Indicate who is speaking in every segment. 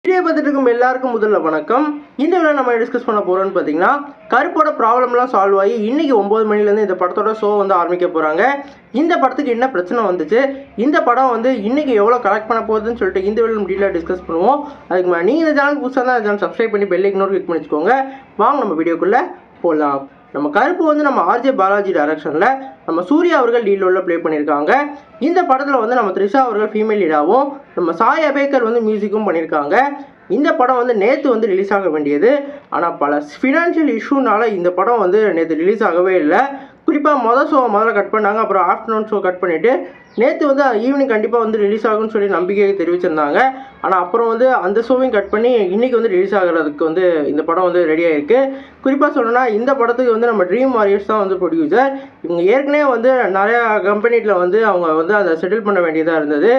Speaker 1: Video பார்த்துட்டு இருக்கும் எல்லாருக்கும் முதல்ல வணக்கம். இந்த வீடியோ நம்ம டிஸ்கஸ் பண்ண போகிறோம்னு பார்த்தீங்கன்னா, கருப்போட ப்ராப்ளம்லாம் சால்வ் ஆகி இன்றைக்கி 9 மணிலேருந்து இந்த படத்தோட ஷோ வந்து ஆரம்பிக்க போகிறாங்க. இந்த படத்துக்கு என்ன பிரச்சனை வந்துச்சு, இந்த படம் வந்து இன்றைக்கி எவ்வளோ கலெக்ட் பண்ண போகுதுன்னு சொல்லிட்டு இந்த வீடியோ டீட்டெயிலாக டிஸ்கஸ் பண்ணுவோம். அதுக்கு மேலே நீங்கள் இந்த சேனல் புதுசாக தான் சேனல் சப்ஸ்கிரைப் பண்ணி பெல் ஐக்கன் கிளிக் பண்ணி வச்சுக்கோங்க. வாங்க நம்ம வீடியோக்குள்ளே போகலாம். நம்ம கருப்பு வந்து நம்ம ஆர்ஜே பாலாஜி டைரக்ஷனில் நம்ம சூர்யா அவர்கள் லீட் ரோலில் ப்ளே பண்ணியிருக்காங்க. இந்த படத்தில் வந்து நம்ம த்ரிஷா அவர்கள் ஃபீமேல் லீடாகவும் நம்ம சாய் அபேக்கர் வந்து மியூசிக்கும் பண்ணியிருக்காங்க. இந்த படம் வந்து நேற்று வந்து ரிலீஸ் ஆக வேண்டியது, ஆனால் பல ஃபினான்ஷியல் இஷ்யூனால இந்த படம் வந்து நேற்று ரிலீஸ் ஆகவே இல்லை. குறிப்பாக முதல்ல கட் பண்ணாங்க, அப்புறம் ஆஃப்டர்நூன் ஷோ கட் பண்ணிவிட்டு நேற்று வந்து ஈவினிங் கண்டிப்பாக வந்து ரிலீஸ் ஆகும்னு சொல்லி நம்பிக்கையை தெரிவிச்சிருந்தாங்க. ஆனால் அப்புறம் வந்து அந்த ஷோவையும் கட் பண்ணி இன்றைக்கி வந்து ரிலீஸ் ஆகிறதுக்கு வந்து இந்த படம் வந்து ரெடியாக இருக்குது. குறிப்பாக சொல்லணும்னா இந்த படத்துக்கு வந்து நம்ம ட்ரீம் வாரியர்ஸ் தான் வந்து ப்ரொடியூசர். இவங்க ஏற்கனவே வந்து நிறையா கம்பெனியில் வந்து அவங்க வந்து அதை செட்டில் பண்ண வேண்டியதாக இருந்தது.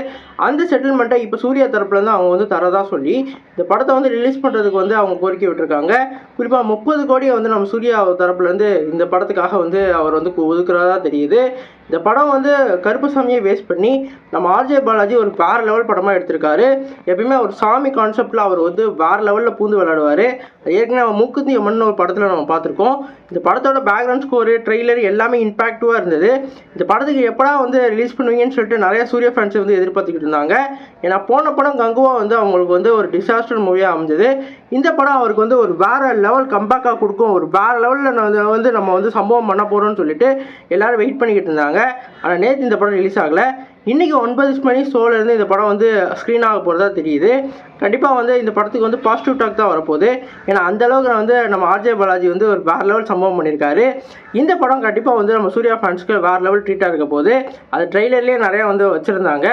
Speaker 1: அந்த செட்டில்மெண்ட்டை இப்போ சூர்யா தரப்புலேருந்து அவங்க வந்து தரதா சொல்லி இந்த படத்தை வந்து ரிலீஸ் பண்ணுறதுக்கு வந்து அவங்க கோரிக்கை விட்டுருக்காங்க. குறிப்பாக 30 கோடியை வந்து நம்ம சூர்யா தரப்புலேருந்து இந்த படத்துக்காக வந்து அவர் வந்து ஒதுக்குறதா தெரியுது. இந்த படம் வந்து கருப்புசாமியை பேஸ் பண்ணி நம்ம ஆர்ஜே பாலாஜி ஒரு வேறு லெவல் படமாக எடுத்திருக்காரு. எப்பயுமே ஒரு சாமி கான்செப்டில் அவர் வந்து வேறு லெவலில் பூந்து விளையாடுவார். ஏற்கனவே நம்ம மூக்குத்தி அம்மன் ஒரு படத்தில் நம்ம பார்த்துருக்கோம். இந்த படத்தோட பேக்ரவுண்ட் ஸ்கோரு, ட்ரெய்லர் எல்லாமே இம்பாக்டிவாக இருந்தது. இந்த படத்துக்கு எப்படா வந்து ரிலீஸ் பண்ணுவீங்கன்னு சொல்லிட்டு நிறைய சூர்யா ஃபேன்ஸ் வந்து எதிர்பார்த்துக்கிட்டு இருந்தாங்க. ஏன்னா போன படம் கங்குவா வந்து அவங்களுக்கு வந்து ஒரு டிசாஸ்டர் மூவியாக அமைஞ்சது. இந்த படம் அவருக்கு வந்து ஒரு வேறு லெவல் கம்பேக்காக கொடுக்கும், ஒரு வேறு லெவலில் வந்து நம்ம வந்து சம்பவம் பண்ண போகிறோம்னு சொல்லிட்டு எல்லோரும் வெயிட் பண்ணிக்கிட்டு இருந்தாங்க. ஆனால் நேற்று இந்த படம் ரிலீஸ் ஆகலை. இன்றைக்கி 9 மணி ஷோலேருந்து இந்த படம் வந்து ஸ்க்ரீன் ஆக போகிறதா தெரியுது. கண்டிப்பாக வந்து இந்த படத்துக்கு வந்து பாசிட்டிவ் டாக் தான் வரப்போகுது. ஏன்னா அந்தளவுக்கு வந்து நம்ம ஆர்ஜே பாலாஜி வந்து ஒரு வேறு லெவல் சம்பவம் பண்ணியிருக்காரு. இந்த படம் கண்டிப்பாக வந்து நம்ம சூர்யா ஃபேன்ஸ்க்கு வேறு லெவல் ட்ரீட்டாக இருக்க போகுது. அது ட்ரெய்லர்லேயே நிறையா வந்து வச்சுருந்தாங்க.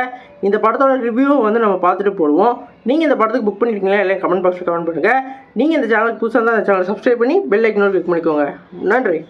Speaker 1: இந்த படத்தோட ரிவ்யூ வந்து நம்ம பார்த்துட்டு போடுவோம். நீங்கள் இந்த படத்துக்கு புக் பண்ணியிருக்கீங்களா இல்லை கமெண்ட் பாக்ஸில் கமெண்ட் பண்ணுங்கள். நீங்கள் இந்த சேனலுக்கு புதுசாக இருந்தால் இந்த சேனலை சப்ஸ்கிரைப் பண்ணி பெல் ஐக்கன் கிளிக் பண்ணிக்கோங்க. நன்றி.